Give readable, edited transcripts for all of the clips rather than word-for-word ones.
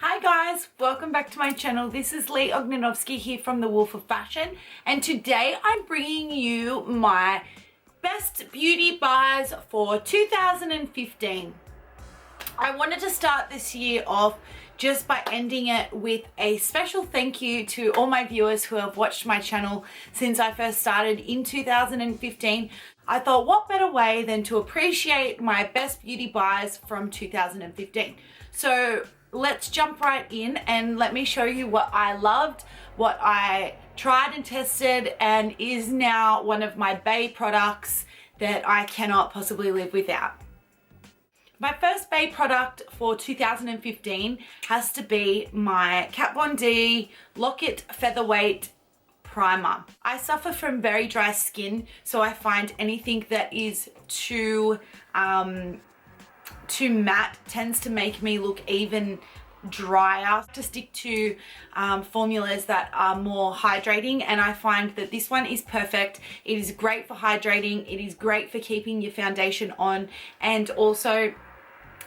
Hi guys, welcome back to my channel. This is Lee Ognanovsky here from The Wolf of Fashion, and today I'm bringing you my best beauty buys for 2015. I wanted to start this year off just by ending it with a special thank you to all my viewers who have watched my channel since I first started in 2015. I thought what better way than to appreciate my best beauty buys from 2015. So let's jump right in and let me show you what I loved, what I tried and tested, and is now one of my Bay products that I cannot possibly live without. My first Bay product for 2015 has to be my Kat Von D Lock-It Featherweight Primer. I suffer from very dry skin, so I find anything that is too matte tends to make me look even drier. To stick to formulas that are more hydrating, and I find that this one is perfect. It is great for hydrating, it is great for keeping your foundation on, and also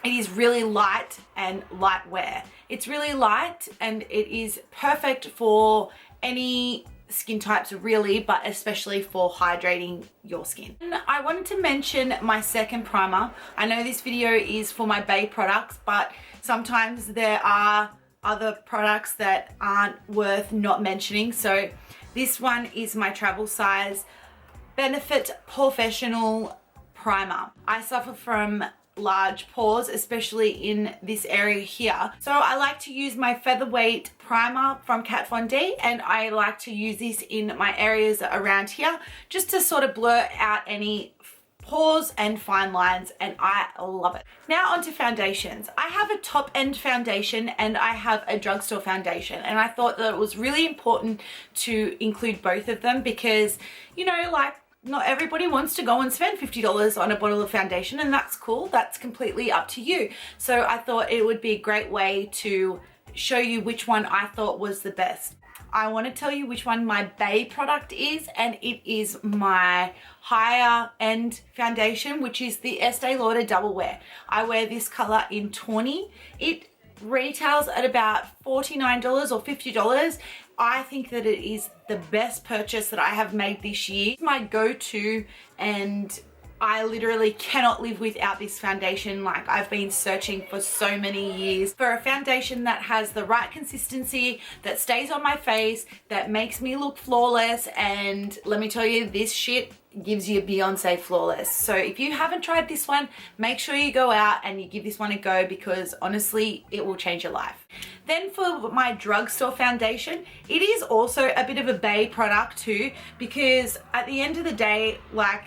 it is really light and light wear. It's really light and it is perfect for any skin types really, but especially for hydrating your skin. And I wanted to mention my second primer. I know this video is for my Bay products, but sometimes there are other products that aren't worth not mentioning. So this one is my travel size Benefit Professional Primer. I suffer from large pores, especially in this area here, so I like to use my featherweight primer from Kat Von D, and I like to use this in my areas around here just to sort of blur out any pores and fine lines, and I love it. Now onto foundations. I have a top end foundation and I have a drugstore foundation, and I thought that it was really important to include both of them because, you know, like, not everybody wants to go and spend $50 on a bottle of foundation, and that's cool. That's completely up to you. So I thought it would be a great way to show you which one I thought was the best. I want to tell you which one my Bay product is, and it is my higher end foundation, which is the Estee Lauder Double Wear. I wear this color in 20. It retails at about $49 or $50. I think that it is the best purchase that I have made this year. It's my go-to, and I literally cannot live without this foundation. Like, I've been searching for so many years for a foundation that has the right consistency, that stays on my face, that makes me look flawless, and let me tell you, this shit gives you Beyonce flawless. So if you haven't tried this one, make sure you go out and you give this one a go, because honestly, it will change your life. Then for my drugstore foundation, it is also a bit of a Bay product too, because at the end of the day, like,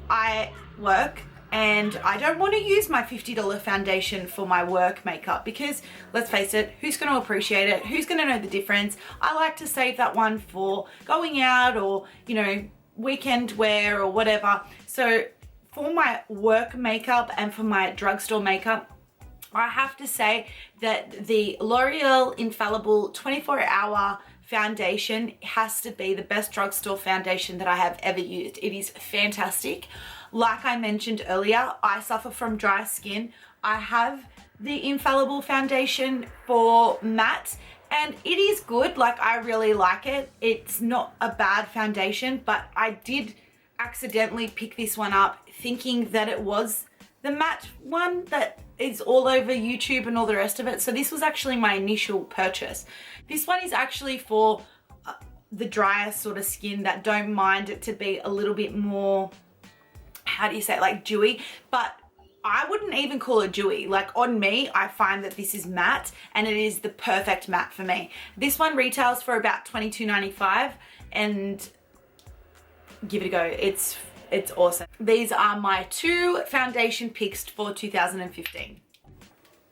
I work and I don't want to use my $50 foundation for my work makeup, because let's face it, who's going to appreciate it? Who's going to know the difference? I like to save that one for going out or, you know, weekend wear or whatever. So for my work makeup and for my drugstore makeup, I have to say that the L'Oreal Infallible 24-Hour foundation has to be the best drugstore foundation that I have ever used. It is fantastic. Like I mentioned earlier, I suffer from dry skin. I have the Infallible foundation for matte, and it is good. Like, I really like it. It's not a bad foundation, but I did accidentally pick this one up thinking that it was the matte one that is all over YouTube and all the rest of it. So this was actually my initial purchase. This one is actually for the drier sort of skin that don't mind it to be a little bit more, how do you say it, like dewy, but I wouldn't even call it dewy. Like, on me, I find that this is matte, and it is the perfect matte for me. This one retails for about $22.95, and give it a go. It's awesome. These are my two foundation picks for 2015.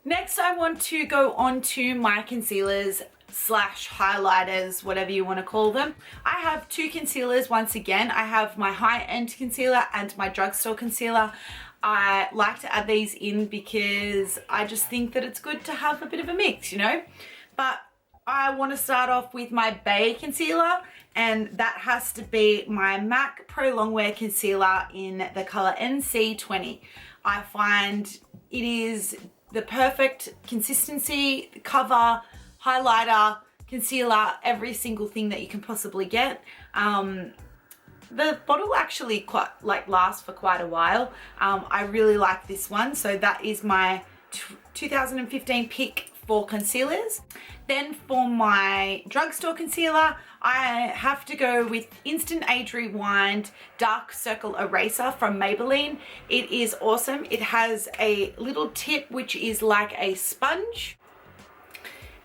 Next, I want to go on to my concealers slash highlighters, whatever you want to call them. I have two concealers once again. I have my high-end concealer and my drugstore concealer. I like to add these in because I just think that it's good to have a bit of a mix, you know? But I want to start off with my Bay concealer, and that has to be my MAC Pro Longwear Concealer in the color NC20. I find it is the perfect consistency, cover, highlighter, concealer, every single thing that you can possibly get. The bottle actually quite lasts for quite a while. I really like this one, so that is my 2015 pick for concealers. Then for my drugstore concealer, I have to go with Instant Age Rewind Dark Circle Eraser from Maybelline. It is awesome. It has a little tip which is like a sponge.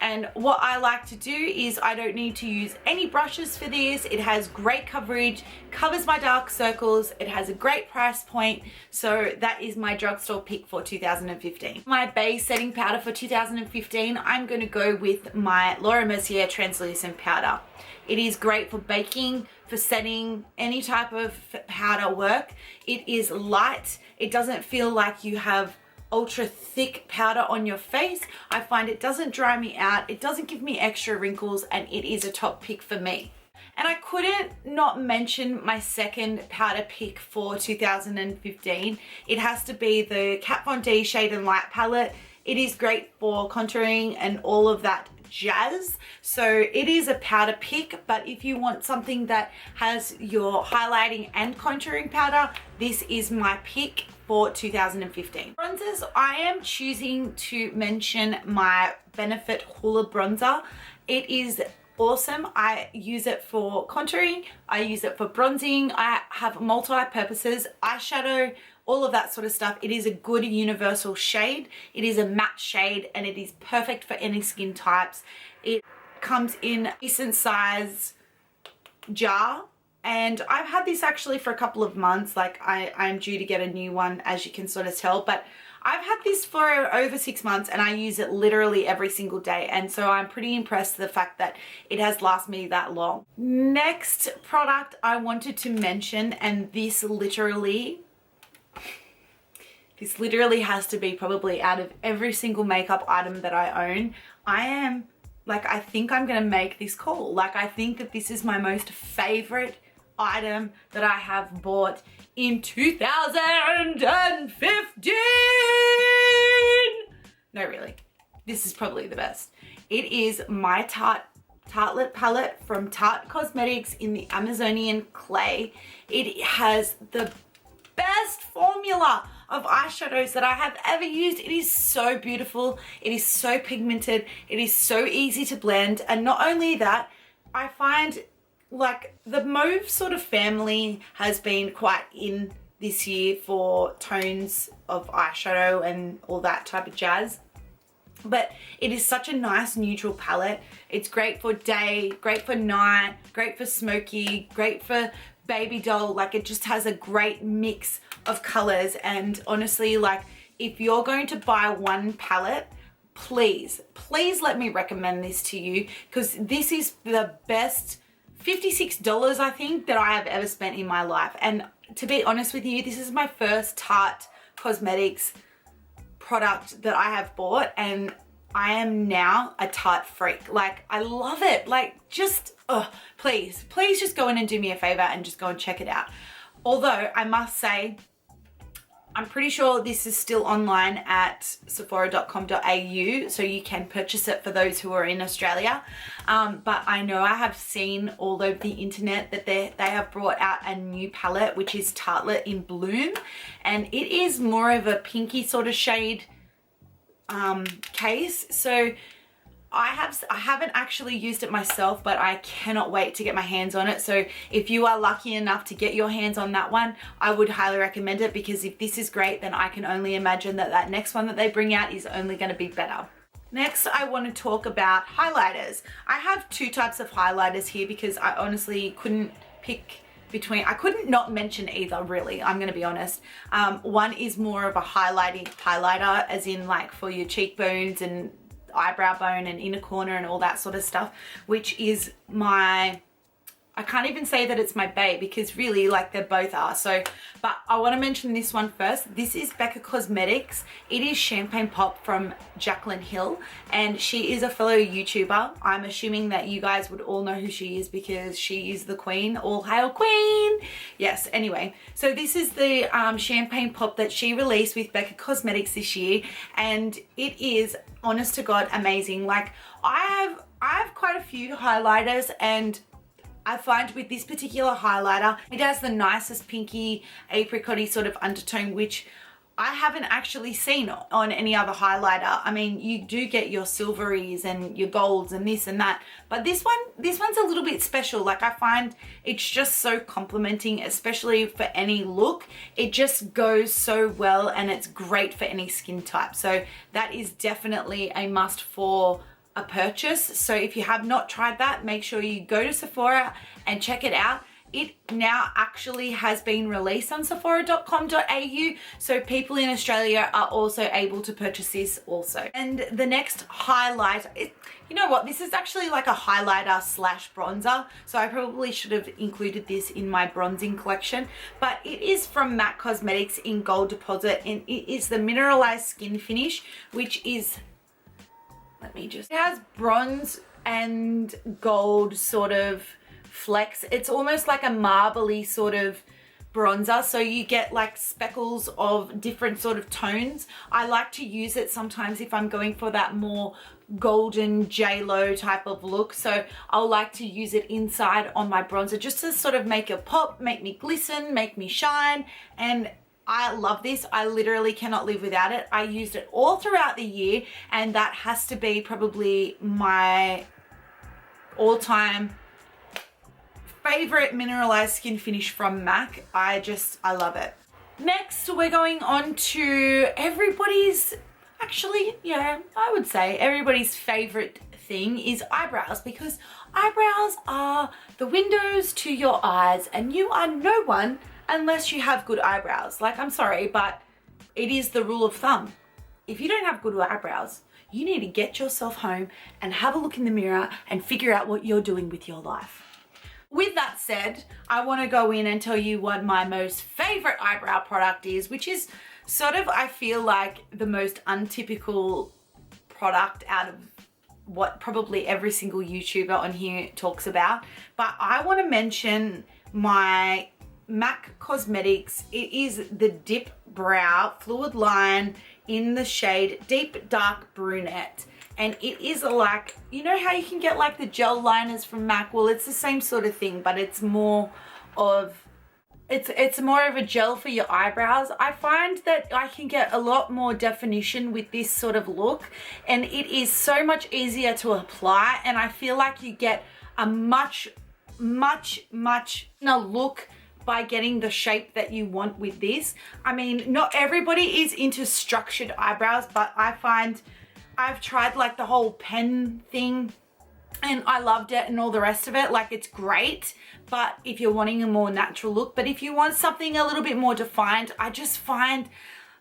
And what I like to do is I don't need to use any brushes for this. It has great coverage, covers my dark circles, it has a great price point. So that is my drugstore pick for 2015. My base setting powder for 2015, I'm going to go with my Laura Mercier translucent powder. It is great for baking, for setting, any type of powder work. It is light. It doesn't feel like you have ultra thick powder on your face. I find it doesn't dry me out, it doesn't give me extra wrinkles, and it is a top pick for me. And I couldn't not mention my second powder pick for 2015. It has to be the Kat Von D Shade and Light palette. It is great for contouring and all of that jazz. So it is a powder pick, but if you want something that has your highlighting and contouring powder, this is my pick for 2015. Bronzers, I am choosing to mention my Benefit Hoola bronzer. It is awesome. I use it for contouring, I use it for bronzing, I have multi-purposes, eyeshadow, all of that sort of stuff. It is a good universal shade. It is a matte shade and it is perfect for any skin types. It comes in a decent size jar, and I've had this actually for a couple of months. Like I'm due to get a new one, as you can sort of tell, but I've had this for over 6 months and I use it literally every single day, and so I'm pretty impressed with the fact that it has lasted me that long. Next product I wanted to mention, and this literally has to be probably out of every single makeup item that I own. I think I'm gonna make this call. Like, I think that this is my most favorite item that I have bought in 2015. No, really, this is probably the best. It is my Tartelette palette from Tarte Cosmetics in the Amazonian clay. It has the best formula of eyeshadows that I have ever used. It is so beautiful, it is so pigmented, it is so easy to blend, and not only that, I find like the mauve sort of family has been quite in this year for tones of eyeshadow and all that type of jazz. But it is such a nice neutral palette. It's great for day, great for night, great for smoky, great for baby doll. Like, it just has a great mix of colors. And honestly, like, if you're going to buy one palette, please let me recommend this to you, because this is the best $56 I think that I have ever spent in my life. And to be honest with you, this is my first Tarte Cosmetics product that I have bought, and I am now a Tarte freak. Like, I love it. Like, just please just go in and do me a favor and just go and check it out. Although I must say, I'm pretty sure this is still online at sephora.com.au, so you can purchase it for those who are in Australia. But I know I have seen all over the internet that they have brought out a new palette, which is Tartelette in Bloom, and it is more of a pinky sort of shade case. So I haven't actually used it myself, but I cannot wait to get my hands on it. So if you are lucky enough to get your hands on that one, I would highly recommend it, because if this is great, then I can only imagine that that next one that they bring out is only going to be better. Next, I want to talk about highlighters. I have two types of highlighters here because I honestly couldn't pick between, I couldn't not mention either, really, I'm going to be honest. One is more of a highlighter, as in like for your cheekbones and eyebrow bone and inner corner and all that sort of stuff, which is my I can't even say that it's my bae because really like they both are. So, but I want to mention this one first. This is Becca Cosmetics. It is Champagne Pop from Jaclyn Hill, and she is a fellow YouTuber. I'm assuming that you guys would all know who she is because she is the queen. All hail queen. Yes, anyway. So this is the Champagne Pop that she released with Becca Cosmetics this year, and it is, honest to God, amazing. Like I have quite a few highlighters, and I find with this particular highlighter, it has the nicest pinky apricot-y sort of undertone, which I haven't actually seen on any other highlighter. I mean, you do get your silveries and your golds and this and that, but this one's a little bit special. Like I find it's just so complimenting, especially for any look. It just goes so well, and it's great for any skin type. So that is definitely a must for a purchase. So if you have not tried that, make sure you go to Sephora and check it out. It now actually has been released on sephora.com.au, so people in Australia are also able to purchase this also. And the next highlight, you know what, this is actually like a highlighter slash bronzer, so I probably should have included this in my bronzing collection, but it is from MAC Cosmetics in Gold Deposit, and it is the mineralized skin finish, which is, it has bronze and gold sort of flecks. It's almost like a marbly sort of bronzer, so you get like speckles of different sort of tones. I like to use it sometimes if I'm going for that more golden J-Lo type of look, so I'll like to use it inside on my bronzer just to sort of make it pop, make me glisten, make me shine, and I love this. I literally cannot live without it. I used it all throughout the year, and that has to be probably my all-time favorite mineralized skin finish from MAC. I love it. Next, we're going on to everybody's, actually, yeah, I would say everybody's favorite thing is eyebrows, because eyebrows are the windows to your eyes, and you are no one unless you have good eyebrows. Like, I'm sorry, but it is the rule of thumb. If you don't have good eyebrows, you need to get yourself home and have a look in the mirror and figure out what you're doing with your life. With that said, I want to go in and tell you what my most favorite eyebrow product is, which is sort of, I feel like, the most untypical product out of what probably every single YouTuber on here talks about. But I want to mention my MAC Cosmetics. It is the Dip Brow Fluid Line in the shade Deep Dark Brunette. And it is like, you know how you can get like the gel liners from MAC? Well, it's the same sort of thing, but it's more of, it's more of a gel for your eyebrows. I find that I can get a lot more definition with this sort of look, and it is so much easier to apply, and I feel like you get a much look by getting the shape that you want with this. I mean, not everybody is into structured eyebrows, but I find I've tried like the whole pen thing and I loved it and all the rest of it. Like, it's great, but if you're wanting a more natural look, but if you want something a little bit more defined, I just find,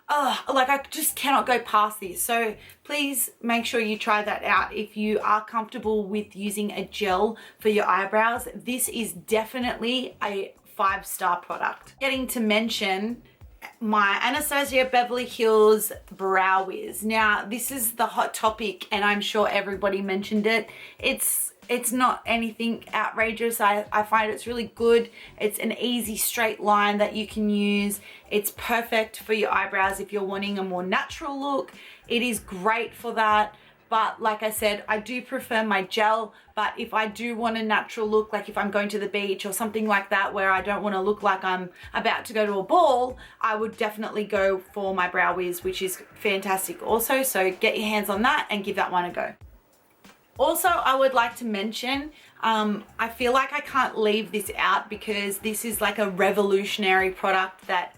like, I just cannot go past this. So please make sure you try that out. If you are comfortable with using a gel for your eyebrows, this is definitely a 5-star product. Getting to mention my Anastasia Beverly Hills Brow Wiz. Now, this is the hot topic, and I'm sure everybody mentioned it. It's not anything outrageous. I find it's really good. It's an easy straight line that you can use. It's perfect for your eyebrows if you're wanting a more natural look. It is great for that. But like I said, I do prefer my gel, but if I do want a natural look, like if I'm going to the beach or something like that where I don't want to look like I'm about to go to a ball, I would definitely go for my Brow Wiz, which is fantastic also. So get your hands on that and give that one a go. Also, I would like to mention, I feel like I can't leave this out because this is like a revolutionary product that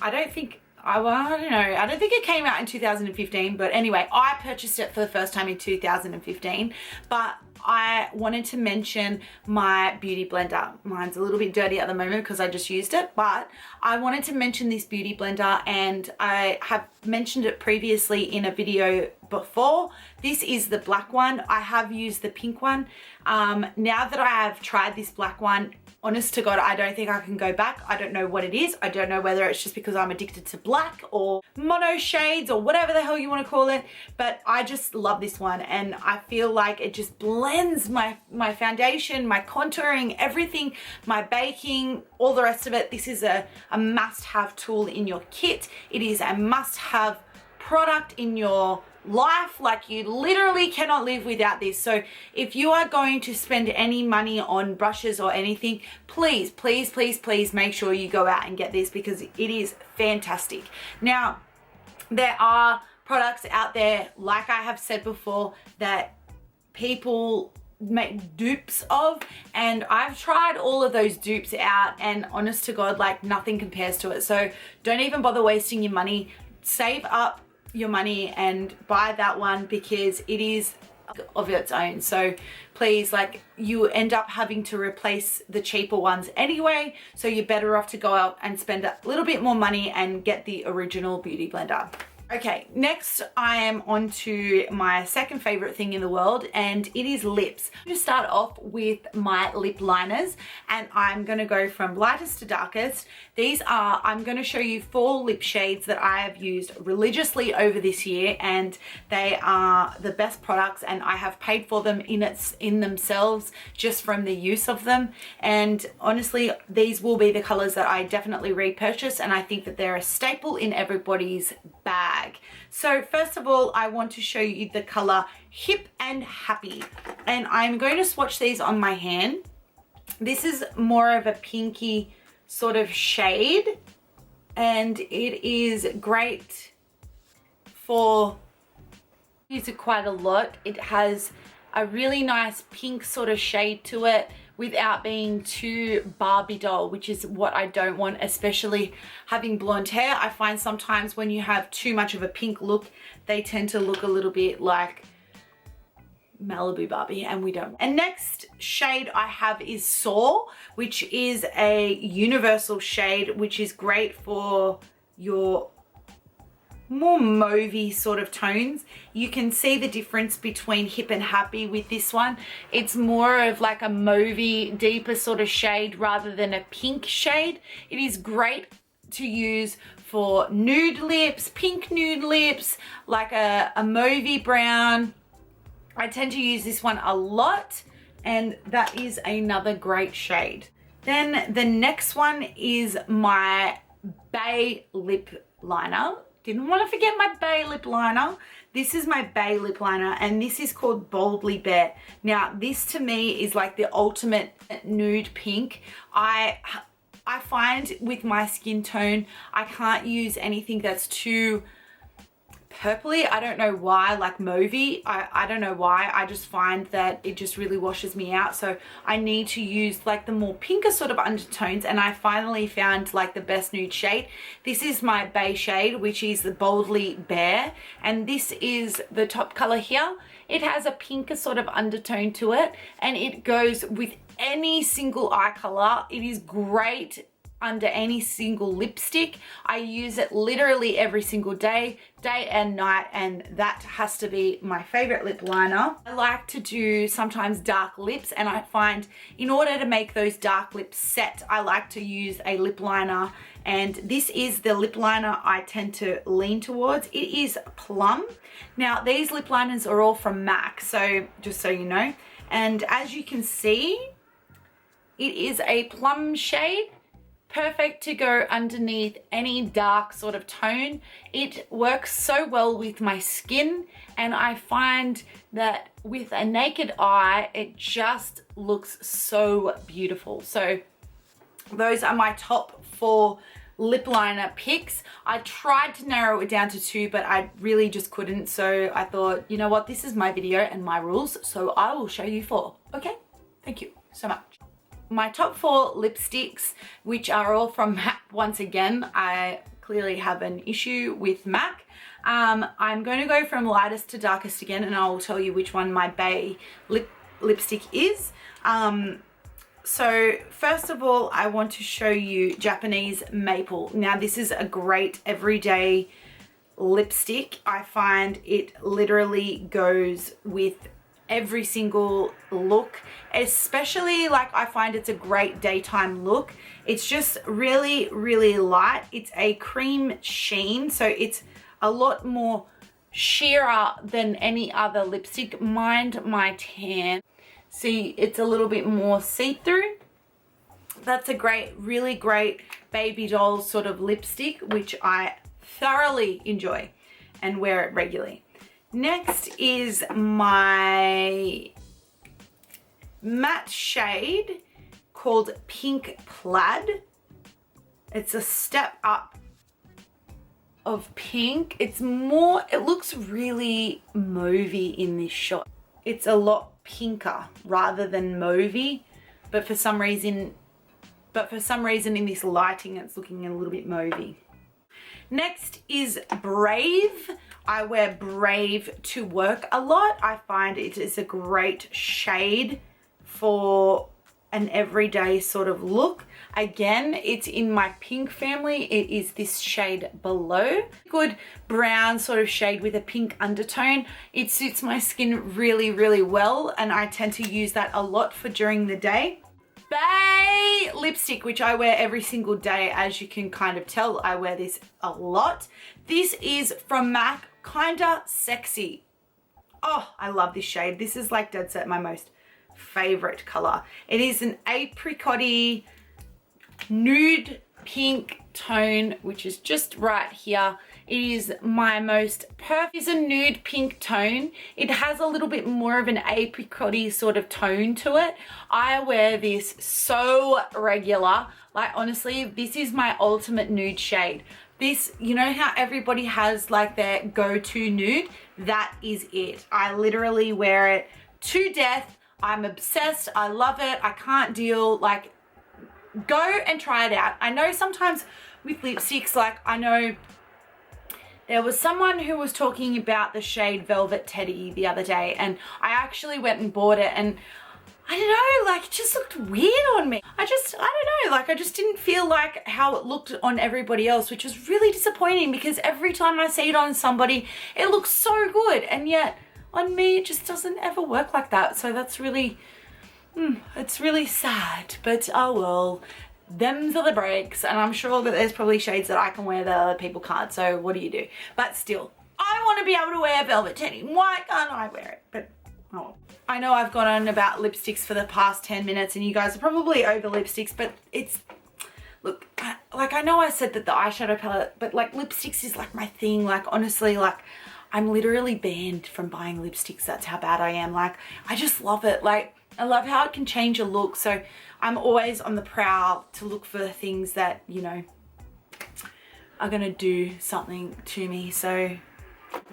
I don't think, I don't know, I don't think it came out in 2015, but anyway, I purchased it for the first time in 2015, but I wanted to mention my beauty blender. Mine's a little bit dirty at the moment because I just used it, but I wanted to mention this beauty blender, and I have mentioned it previously in a video before. This is the black one. I have used the pink one. Now that I have tried this black one, honest to God, I don't think I can go back. I don't know what it is. I don't know whether it's just because I'm addicted to black or mono shades or whatever the hell you want to call it, but I just love this one, and I feel like it just blends my foundation, my contouring, everything, my baking, all the rest of it. This is a must-have tool in your kit. It is a must-have product in your life. Like, you literally cannot live without this. So if you are going to spend any money on brushes or anything, please, please, please, please make sure you go out and get this, because it is fantastic. Now, there are products out there, like I have said before, that people make dupes of, and I've tried all of those dupes out, and honest to God, like, nothing compares to it. So don't even bother wasting your money. Save up your money and buy that one, because it is of its own. So please, like, you end up having to replace the cheaper ones anyway, so you're better off to go out and spend a little bit more money and get the original beauty blender. Okay, next I am on to my second favorite thing in the world, and it is lips. I'm gonna start off with my lip liners, and I'm gonna go from lightest to darkest. These are, I'm gonna show you 4 lip shades that I have used religiously over this year, and they are the best products, and I have paid for them in themselves just from the use of them. And honestly, these will be the colors that I definitely repurchase, and I think that they're a staple in everybody's bag. So first of all, I want to show you the color Hip and Happy, and I'm going to swatch these on my hand. This is more of a pinky sort of shade, and it is great for, use it quite a lot. It has a really nice pink sort of shade to it without being too Barbie doll, which is what I don't want, especially having blonde hair. I find sometimes when you have too much of a pink look, they tend to look a little bit like Malibu Barbie, and we don't. And next shade I have is Soar, which is a universal shade, which is great for your more mauvey sort of tones. You can see the difference between Hip and Happy with this one. It's more of like a mauvey, deeper sort of shade rather than a pink shade. It is great to use for nude lips, pink nude lips, like a mauvey brown. I tend to use this one a lot, and that is another great shade. Then the next one is my Bay lip liner. Didn't want to forget my Bay lip liner. This is my Bay lip liner, and this is called Boldly Bare. Now, this to me is like the ultimate nude pink. I find with my skin tone, I can't use anything that's too purpley. I don't know why, like mauvey. I don't know why. I just find that it just really washes me out. So I need to use like the more pinker sort of undertones, and I finally found like the best nude shade. This is my Bay shade, which is the Boldly Bare, and this is the top color here. It has a pinker sort of undertone to it, and it goes with any single eye color. It is great under any single lipstick. I use it literally every single day and night, and that has to be my favorite lip liner. I like to do sometimes dark lips, and I find in order to make those dark lips set, I like to use a lip liner, and this is the lip liner I tend to lean towards. It is Plum. Now, these lip liners are all from MAC, so just so you know, and as you can see, it is a plum shade. Perfect to go underneath any dark sort of tone. It works so well with my skin, and I find that with a naked eye, it just looks so beautiful. So those are my top 4 lip liner picks. I tried to narrow it down to 2, but I really just couldn't. So I thought, you know what, this is my video and my rules, so I will show you 4. Okay, thank you so much. My top 4 lipsticks, which are all from MAC once again. I clearly have an issue with MAC. I'm going to go from lightest to darkest again, and I will tell you which one my Bay lipstick is. So first of all, I want to show you Japanese Maple. Now, this is a great everyday lipstick. I find it literally goes with every single look, especially like I find it's a great daytime look. It's just really, really light. It's a cream sheen, so it's a lot more sheerer than any other lipstick. Mind my tan. See, it's a little bit more see-through. That's a great, really great baby doll sort of lipstick, which I thoroughly enjoy and wear it regularly. Next is my matte shade called Pink Plaid. It's a step up of pink. It's more, it looks really mauvey in this shot. It's a lot pinker rather than mauvey, but for some reason in this lighting it's looking a little bit mauvey. Next is Brave. I wear Brave to work a lot. I find it is a great shade for an everyday sort of look. Again, it's in my pink family. It is this shade below. Good brown sort of shade with a pink undertone. It suits my skin really, really well, and I tend to use that a lot for during the day. Bay lipstick, which I wear every single day. As you can kind of tell, I wear this a lot. This is from MAC, Kinda Sexy. Oh, I love this shade. This is like dead set my most favorite color. It is an apricot-y nude pink tone, which is just right here. It is my most perfect. It's a nude pink tone. It has a little bit more of an apricot-y sort of tone to it. I wear this so regular. Like honestly, this is my ultimate nude shade. This, you know how everybody has like their go-to nude? That is it. I literally wear it to death. I'm obsessed. I love it. I can't deal. Like, go and try it out. I know sometimes with lipsticks, like I know there was someone who was talking about the shade Velvet Teddy the other day, and I actually went and bought it, and I don't know, like it just looked weird on me. I don't know, like I just didn't feel like how it looked on everybody else, which was really disappointing because every time I see it on somebody, it looks so good, and yet on me it just doesn't ever work like that. So that's really, it's really sad, but oh well. Them's are the breaks, and I'm sure that there's probably shades that I can wear that other people can't, so what do you do? But still, I want to be able to wear Velvet Teddy. Why can't I wear it? But oh, I know I've gone on about lipsticks for the past 10 minutes and you guys are probably over lipsticks, but it's, look, like I know I said that the eyeshadow palette, but like lipsticks is like my thing. Like honestly, like I'm literally banned from buying lipsticks. That's how bad I am. Like I just love it. Like I love how it can change a look. So I'm always on the prowl to look for things that, you know, are gonna do something to me. So,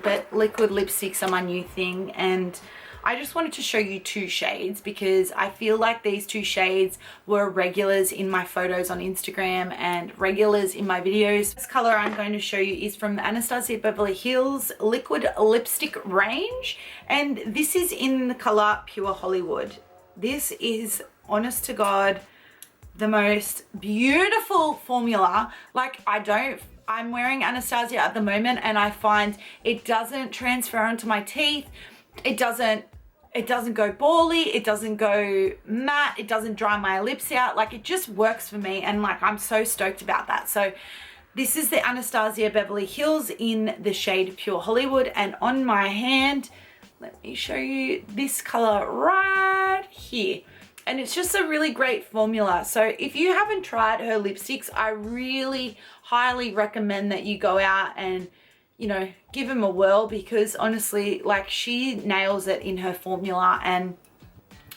but liquid lipsticks are my new thing, and I just wanted to show you two shades because I feel like these two shades were regulars in my photos on Instagram and regulars in my videos. This color I'm going to show you is from the Anastasia Beverly Hills liquid lipstick range, and this is in the color Pure Hollywood. This is, honest to God, the most beautiful formula. Like I'm wearing Anastasia at the moment, and I find it doesn't transfer onto my teeth. It doesn't go bally, it doesn't go matte, it doesn't dry my lips out. Like it just works for me, and like I'm so stoked about that. So this is the Anastasia Beverly Hills in the shade Pure Hollywood, and on my hand, let me show you this color right here. And it's just a really great formula. So if you haven't tried her lipsticks, I really highly recommend that you go out and, you know, give them a whirl, because honestly, like she nails it in her formula, and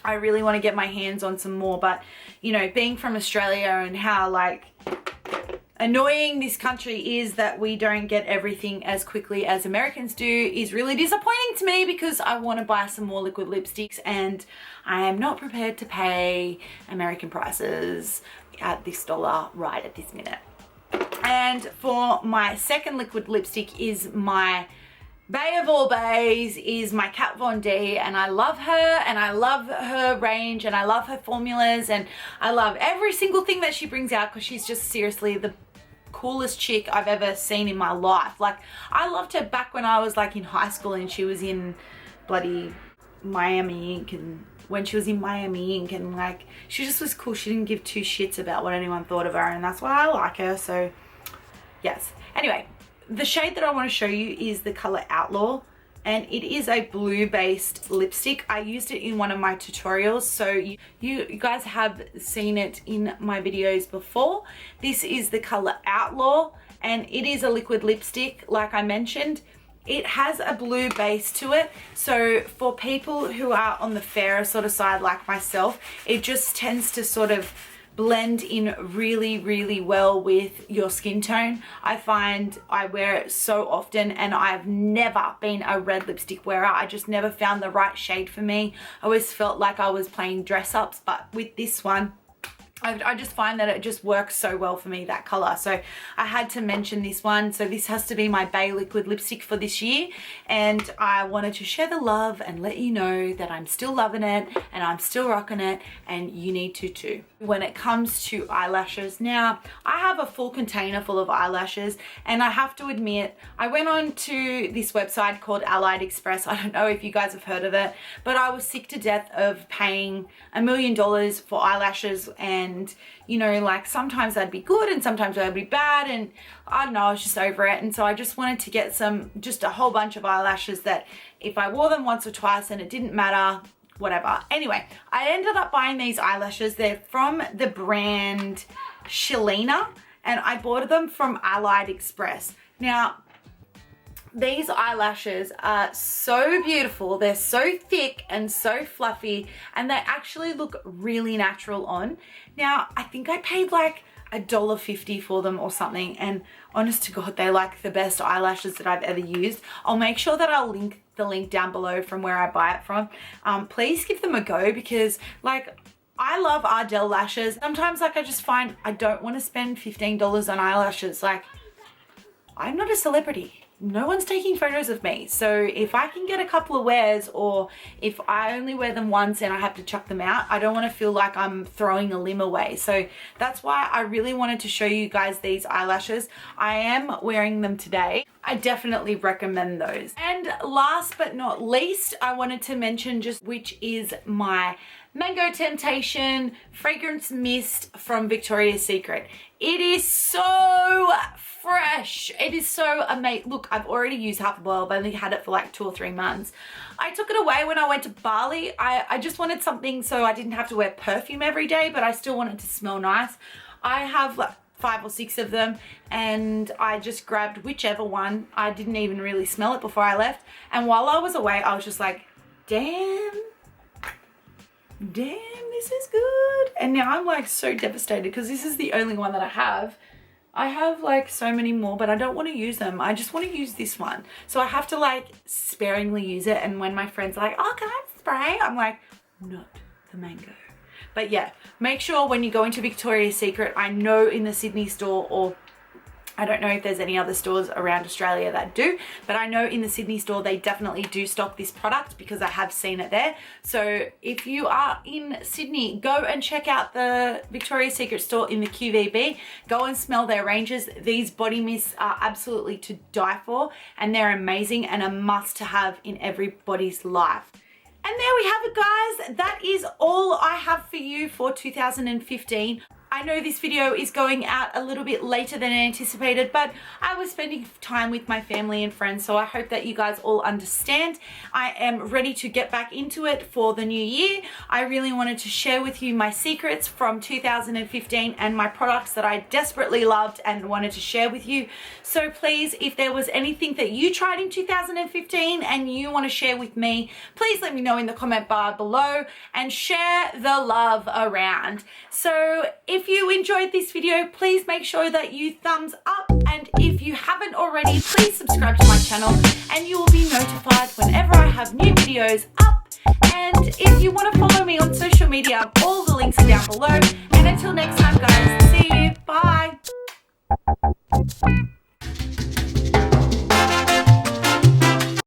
I really want to get my hands on some more. But, you know, being from Australia and how like annoying this country is that we don't get everything as quickly as Americans do is really disappointing to me, because I want to buy some more liquid lipsticks and I am not prepared to pay American prices at this dollar right at this minute. And for my second liquid lipstick is my bae of all baes, is my Kat Von D, and I love her, and I love her range, and I love her formulas, and I love every single thing that she brings out, because she's just seriously the coolest chick I've ever seen in my life. Like, I loved her back when I was like in high school and she was in bloody Miami Ink, and when she was in Miami Ink, and like, she just was cool. She didn't give two shits about what anyone thought of her, and that's why I like her. So yes. Anyway, the shade that I want to show you is the color Outlaw, and it is a blue based lipstick. I used it in one of my tutorials, so you guys have seen it in my videos before. This is the color Outlaw, and it is a liquid lipstick, like I mentioned. It has a blue base to it, so for people who are on the fairer sort of side like myself, it just tends to sort of blend in really well with your skin tone. I find I wear it so often, and I've never been a red lipstick wearer. I just never found the right shade for me. I always felt like I was playing dress ups, but with this one, I just find that it just works so well for me, that color. So I had to mention this one. So this has to be my Bay liquid lipstick for this year, and I wanted to share the love and let you know that I'm still loving it and I'm still rocking it, and you need to too. When it comes to eyelashes, now I have a full container full of eyelashes, and I have to admit, I went on to this website called Allied Express. I don't know if you guys have heard of it, but I was sick to death of paying $1 million for eyelashes, and you know, like, sometimes they'd be good and sometimes they'd be bad, and I don't know, I was just over it. And so I just wanted to get just a whole bunch of eyelashes that if I wore them once or twice and it didn't matter, whatever. Anyway, I ended up buying these eyelashes. They're from the brand Shelina, and I bought them from Allied Express. Now, these eyelashes are so beautiful. They're so thick and so fluffy, and they actually look really natural on. Now, I think I paid like $1.50 for them or something, and honest to God, they're like the best eyelashes that I've ever used. I'll make sure that I'll link the link down below from where I buy it from. Please give them a go, because like, I love Ardell lashes. Sometimes like, I just find I don't want to spend $15 on eyelashes. Like, I'm not a celebrity. No one's taking photos of me. So if I can get a couple of wears, or if I only wear them once and I have to chuck them out, I don't want to feel like I'm throwing a limb away. So that's why I really wanted to show you guys these eyelashes. I am wearing them today. I definitely recommend those. And last but not least, I wanted to mention just which is my Mango Temptation Fragrance Mist from Victoria's Secret. It is so fresh. It is so amazing. Look, I've already used half a bottle. I've only had it for like 2 or 3 months. I took it away when I went to Bali. I just wanted something so I didn't have to wear perfume every day, but I still wanted to smell nice. I have like 5 or 6 of them, and I just grabbed whichever one. I didn't even really smell it before I left. And while I was away, I was just like, damn, this is good. And now I'm like so devastated, because this is the only one that I have. I have like so many more, but I don't want to use them. I just want to use this one. So I have to like sparingly use it. And when my friends are like, oh, can I spray? I'm like, not the mango. But yeah, make sure when you go into Victoria's Secret, I know in the Sydney store, or I don't know if there's any other stores around Australia that do, but I know in the Sydney store they definitely do stock this product, because I have seen it there. So if you are in Sydney, go and check out the Victoria's Secret store in the QVB. Go and smell their ranges. These body mists are absolutely to die for, and they're amazing and a must to have in everybody's life. And there we have it, guys. That is all I have for you for 2015. I know this video is going out a little bit later than anticipated, but I was spending time with my family and friends, so I hope that you guys all understand. I am ready to get back into it for the new year. I really wanted to share with you my secrets from 2015 and my products that I desperately loved and wanted to share with you. So please, if there was anything that you tried in 2015 and you want to share with me, please let me know in the comment bar below and share the love around. So if you enjoyed this video, please make sure that you thumbs up, and if you haven't already, please subscribe to my channel and you will be notified whenever I have new videos up. And if you want to follow me on social media, all the links are down below. And until next